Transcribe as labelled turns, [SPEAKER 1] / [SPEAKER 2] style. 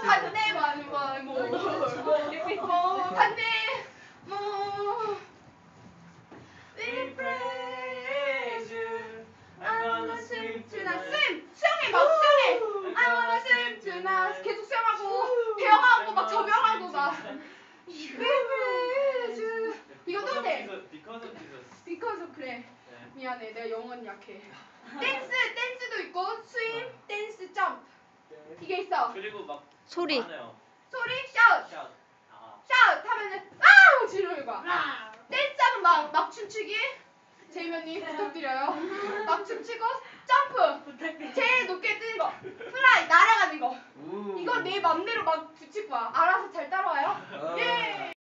[SPEAKER 1] 반대만 반대 We praise you. I wanna swim tonight. 수영해 막 수영해. I wanna swim tonight. 계속 수영하고 배영하고 막 저병하고 막. We praise you. 이것도 돼.
[SPEAKER 2] Because of Jesus.
[SPEAKER 1] Because 그래. 미안해, 내가 영어는 약해. 댄스도 있고 스윙, 댄스, 점프. 이게 있어.
[SPEAKER 2] 그리고 막
[SPEAKER 3] 소리.
[SPEAKER 2] 많아요.
[SPEAKER 1] 소리, 샤웃.
[SPEAKER 2] 샤웃.
[SPEAKER 1] 샤웃 하면은 아우 지르는 거야. 댄스하면 막 춤추기. 제이면님 부탁드려요. 막 춤추고 점프. 제일 높게 뜨는 거. 플라이 날아가는 거. 이거 내 맘대로 막 붙일 거야. 알아?